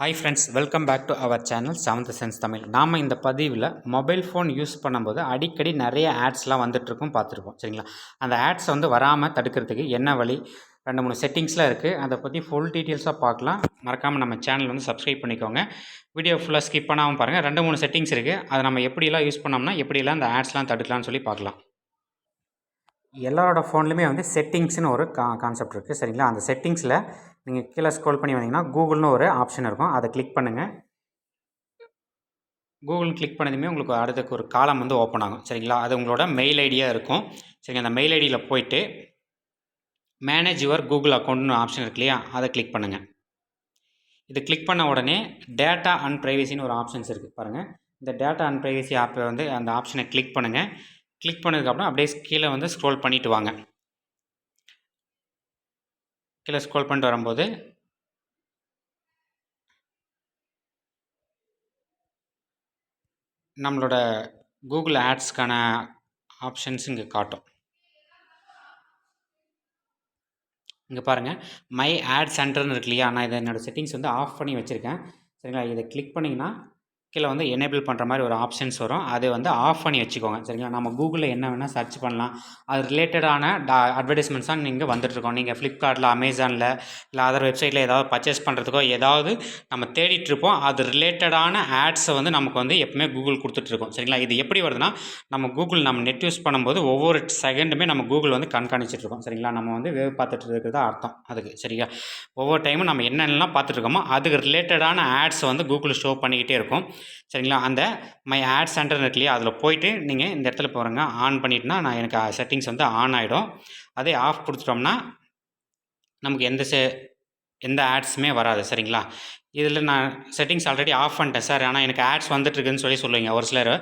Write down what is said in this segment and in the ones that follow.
Hi friends, welcome back to our channel seventh sense Tamil. நாம் இந்த பதிவில் மொபைல் ஃபோன் யூஸ் பண்ணும்போது அடிக்கடி நிறைய ஆட்ஸ்லாம் வந்துட்டுருக்கும் பார்த்துருப்போம். சரிங்களா? அந்த ஆட்ஸ் வராமல் தடுக்கிறதுக்கு என்ன வழி, 2-3 செட்டிங்ஸ்லாம் இருக்குது. அதை பற்றி ஃபுல் டீட்டெயில்ஸாக பார்க்கலாம். மறக்காமல் நம்ம சேனல் சப்ஸ்கிரைப் பண்ணிக்கோங்க. வீடியோ ஃபுல்லாக ஸ்கிப் பண்ணாமல் பாருங்கள். 2-3 செட்டிங்ஸ் இருக்குது. அதை நம்ம எப்படிலாம் யூஸ் பண்ணோம்னா எப்படிலாம் அந்த ஆட்ஸ்லாம் தடுக்கலாம்னு சொல்லி பார்க்கலாம். எல்லாரோட ஃபோன்லையுமே செட்டிங்ஸ்னு ஒரு கான்செப்ட் இருக்குது. சரிங்களா? அந்த செட்டிங்ஸில் நீங்கள் கீழே ஸ்க்ரோல் பண்ணி வந்தீங்கன்னா கூகுள்னு ஒரு ஆப்ஷன் இருக்கும். அதை கிளிக் பண்ணுங்கள். கூகுள் கிளிக் பண்ணதுமே உங்களுக்கு அடுத்த ஒரு காலம் ஓப்பன் ஆகும். சரிங்களா? அது உங்களோட மெயில் ஐடியாக இருக்கும். சரிங்க, அந்த மெயில் ஐடியில் போயிட்டு மேனேஜ் யுவர் கூகுள் அக்கௌண்ட்னு ஆப்ஷன் இருக்கு இல்லையா, அதை கிளிக் பண்ணுங்கள். இது கிளிக் பண்ண உடனே டேட்டா அண்ட் ப்ரைவசின்னு ஒரு ஆப்ஷன்ஸ் இருக்குது பாருங்கள். இந்த டேட்டா அண்ட் ப்ரைவசி ஆப்பை அந்த ஆப்ஷனை கிளிக் பண்ணுங்கள். கிளிக் பண்ணதுக்கப்புறம் அப்படியே கீழே ஸ்க்ரோல் பண்ணிவிட்டு வாங்க. கீழே ஸ்க்ரோல் பண்ணிட்டு வரும்போது நம்மளோட கூகுள் ஆட்ஸ்க்கான ஆப்ஷன்ஸ் இங்கே காட்டும். இங்கே பாருங்கள், மை ஆட் சென்டர்னு இருக்கு இல்லையா, நான் இதை என்னோடய செட்டிங்ஸ் ஆஃப் பண்ணி வச்சுருக்கேன். சரிங்களா? இதை கிளிக் பண்ணிங்கன்னா கீழே எனேபிள் பண்ணுற மாதிரி ஒரு ஆப்ஷன்ஸ் வரும். அதை ஆஃப் பண்ணி வச்சுக்கோங்க. சரிங்களா? நம்ம கூகுளில் என்ன வேணால் சர்ச் பண்ணலாம். அது ரிலேட்டடான அட்வர்டைஸ்மெண்ட்ஸ் தான் நீங்கள் வந்துட்டுருக்கோம். நீங்கள் ஃப்ளிப்கார்ட்டில், அமேசானில், இல்லை அதர் வெப்சைட்டில் ஏதாவது பர்ச்சேஸ் பண்ணுறதுக்கோ ஏதாவது நம்ம தேடிட்டுருப்போம். அது ரிலேட்டடான ஆட்ஸை நமக்கு எப்பவுமே கூகுள் கொடுத்துட்ருக்கோம். சரிங்களா? இது எப்படி வருதுன்னா, நம்ம கூகுள் நம்ம நெட் யூஸ் பண்ணும்போது ஒவ்வொரு செகண்டுமே நம்ம கூகுள் கண்காணிச்சிட்ருக்கோம். சரிங்களா? நம்ம வேவ் பார்த்துட்டு இருக்கிறது அர்த்தம் அதுக்கு. சரியா? ஒவ்வொரு டைமும் நம்ம என்னென்னலாம் பார்த்துட்ருக்கோமோ அதுக்கு ரிலேட்டடான ஆட்ஸ் கூகுள் ஷோ பண்ணிக்கிட்டே இருக்கும். சரிங்களா? அந்த மை ஆட் சென்டர் இருக்கு இல்லையா, அதில் போயிட்டு நீங்கள் இந்த இடத்துல போகிறங்க ஆன் பண்ணிட்டுனா நான் எனக்கு செட்டிங்ஸ் ஆன் ஆகிடும். அதே ஆஃப் கொடுத்துட்டோம்னா நமக்கு எந்த ஆட்ஸுமே வராது. சரிங்களா? இதில் நான் செட்டிங்ஸ் ஆல்ரெடி ஆஃப் பண்ணிட்டேன் சார், ஆனால் எனக்கு ஆட்ஸ் வந்துட்டுருக்குன்னு சொல்லுவீங்க ஒரு சிலர்.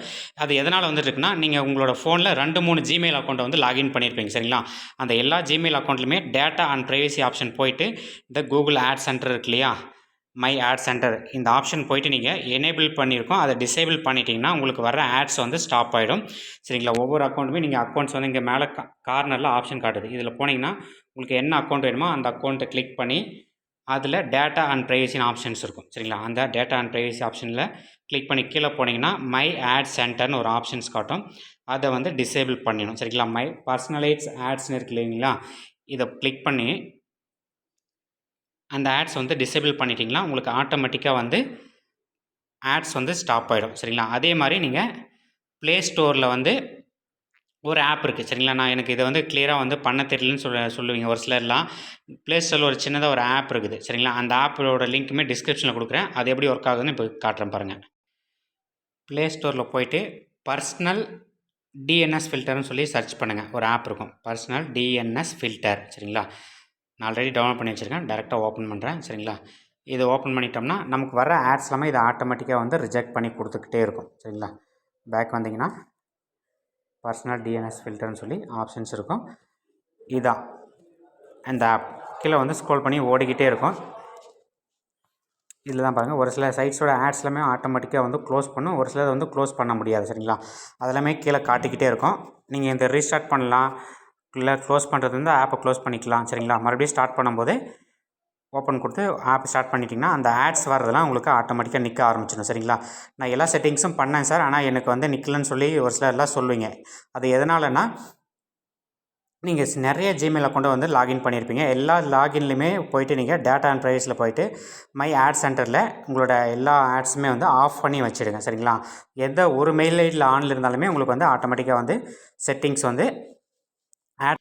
அது எதனால் வந்துட்டுருக்குன்னா, நீங்கள் உங்களோட ஃபோனில் 2-3 ஜிமெயில் அக்கௌண்ட்டை லாகின் பண்ணியிருப்பீங்க. சரிங்களா? அந்த எல்லா ஜிமெயில் அக்கௌண்ட்லையுமே டேட்டா அண்ட் ப்ரைவசி ஆப்ஷன் போயிட்டு இந்த கூகுள் ஆட் சென்டர் இருக்கு இல்லையா, மை ஆட் சென்டர், இந்த ஆப்ஷன் போயிட்டு நீங்கள் எனேபிள் பண்ணியிருக்கோம். அதை டிசேபிள் பண்ணிட்டீங்கன்னா உங்களுக்கு வர ஆட்ஸ் ஸ்டாப் ஆகிடும். சரிங்களா? ஒவ்வொரு அக்கௌண்ட்டுமே நீங்கள் அக்கௌண்ட்ஸ் இங்கே மேலே கார்னரில் ஆப்ஷன் காட்டுது. இதில் போனீங்கன்னா உங்களுக்கு என்ன அக்கௌண்ட் வேணுமோ அந்த அக்கௌண்ட்டை கிளிக் பண்ணி அதில் டேட்டா அண்ட் ப்ரைவசின்னு ஆப்ஷன்ஸ் இருக்கும். சரிங்களா? அந்த டேட்டா அண்ட் ப்ரைவசி ஆப்ஷனில் கிளிக் பண்ணி கீழே போனீங்கன்னா மை ஆட் சென்டர்னு ஒரு ஆப்ஷன்ஸ் காட்டும். அதை டிசேபிள் பண்ணிடணும். சரிங்களா? மை பர்சனலைஸ் ஆட்ஸ்னு இருக்கு இல்லைங்களா, இதை கிளிக் பண்ணி அந்த ஆட்ஸ் டிசேபிள் பண்ணிட்டீங்கன்னா உங்களுக்கு ஆட்டோமேட்டிக்காக ஆட்ஸ் ஸ்டாப் ஆகிடும். சரிங்களா? அதே மாதிரி நீங்கள் ப்ளே ஸ்டோரில் ஒரு ஆப் இருக்குது. சரிங்களா? நான் எனக்கு இதை கிளியராக பண்ண தெரியலன்னு சொல்லுவீங்க ஒரு சிலர்லாம். ப்ளே ஸ்டோரில் ஒரு சின்னதாக ஒரு ஆப் இருக்குது. சரிங்களா? அந்த ஆப்போட லிங்க்குமே டிஸ்கிரிப்ஷனில் கொடுக்குறேன். அது எப்படி ஒர்க் ஆகுதுன்னு இப்போ காட்டுறேன் பாருங்கள். ப்ளே ஸ்டோரில் போயிட்டு பர்சனல் டிஎன்எஸ் ஃபில்டர்னு சொல்லி சர்ச் பண்ணுங்கள். ஒரு ஆப் இருக்கும், பர்சனல் டிஎன்எஸ் ஃபில்டர். சரிங்களா? நான் ஆல்ரெடி டவுன்லோட் பண்ணி வச்சுருக்கேன். டேரெக்டாக ஓப்பன் பண்ணுறேன். சரிங்களா? இதை ஓப்பன் பண்ணிட்டோம்னா நமக்கு வர ஆட்ஸ் எல்லாமே இதை ஆட்டோமேட்டிக்காக ரிஜெக்ட் பண்ணி கொடுத்துக்கிட்டே இருக்கும். சரிங்களா? பேக் வந்தீங்கன்னா பர்சனல் டிஎன்எஸ் ஃபில்டர்னு சொல்லி ஆப்ஷன்ஸ் இருக்கும். இதான் அந்த ஆப். கீழே ஸ்க்ரோல் பண்ணி ஓடிக்கிட்டே இருக்கும். இதில் தான் பாருங்கள், ஒரு சில சைட்ஸோட ஆட்ஸ் எல்லாமே ஆட்டோமேட்டிக்காக க்ளோஸ் பண்ணும். ஒரு சிலது க்ளோஸ் பண்ண முடியாது. சரிங்களா? அதெல்லாமே கீழே காட்டிக்கிட்டே இருக்கும். நீங்கள் இந்த ரீஸ்டார்ட் பண்ணலாம், இல்லை க்ளோஸ் பண்ணுறது ஆப்பை க்ளோஸ் பண்ணிக்கலாம். சரிங்களா? மறுபடியும் ஸ்டார்ட் பண்ணும்போது ஓப்பன் கொடுத்து ஆப் ஸ்டார்ட் பண்ணிட்டிங்கன்னா அந்த ஆட்ஸ் வரதெல்லாம் உங்களுக்கு ஆட்டோமேட்டிக்காக நிற்க ஆரம்பிச்சிடும். சரிங்களா? நான் எல்லா செட்டிங்ஸும் பண்ணேன் சார், ஆனால் எனக்கு நிற்கலன்னு சொல்லி ஒரு சிலர்லாம் சொல்லுவீங்க. அது எதனாலனா, நீங்கள் நிறைய ஜிமெயில் அக்கௌண்ட்டை லாகின் பண்ணியிருப்பீங்க. எல்லா லாகின்லையுமே போய்ட்டு நீங்கள் டேட்டா அண்ட் ப்ரைவசியில் போய்ட்டு மை ஆட் சென்டரில் உங்களோட எல்லா ஆட்ஸுமே ஆஃப் பண்ணி வச்சுடுங்க. சரிங்களா? எந்த ஒரு மெயில் ஐடியில் ஆனில் இருந்தாலுமே உங்களுக்கு ஆட்டோமேட்டிக்காக செட்டிங்ஸ் ஆட்.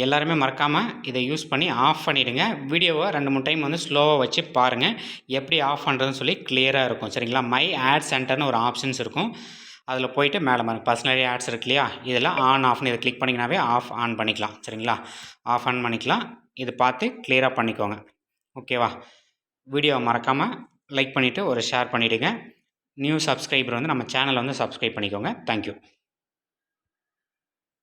எல்லாருமே மறக்காமல் இதை யூஸ் பண்ணி ஆஃப் பண்ணிவிடுங்க. வீடியோவை 2-3 டைம் ஸ்லோவாக வச்சு பாருங்கள், எப்படி ஆஃப் பண்ணுறதுன்னு சொல்லி கிளியராக இருக்கும். சரிங்களா? மை ஆட் சென்டர்னு ஒரு ஆப்ஷன்ஸ் இருக்கும். அதில் போய்ட்டு மேலே பாருங்கள், பர்சனலி ஆட்ஸ் இருக்கு இல்லையா, இதெல்லாம் ஆன் ஆஃப்னு இதை கிளிக் பண்ணிங்கனாவே ஆஃப் ஆன் பண்ணிக்கலாம். சரிங்களா? ஆஃப் ஆன் பண்ணிக்கலாம். இது பார்த்து கிளியராக பண்ணிக்கோங்க. ஓகேவா? வீடியோவை மறக்காமல் லைக் பண்ணிவிட்டு ஒரு ஷேர் பண்ணிவிடுங்க. நியூ சப்ஸ்கிரைபர் நம்ம சேனலை சப்ஸ்கிரைப் பண்ணிக்கோங்க. தேங்க்யூ.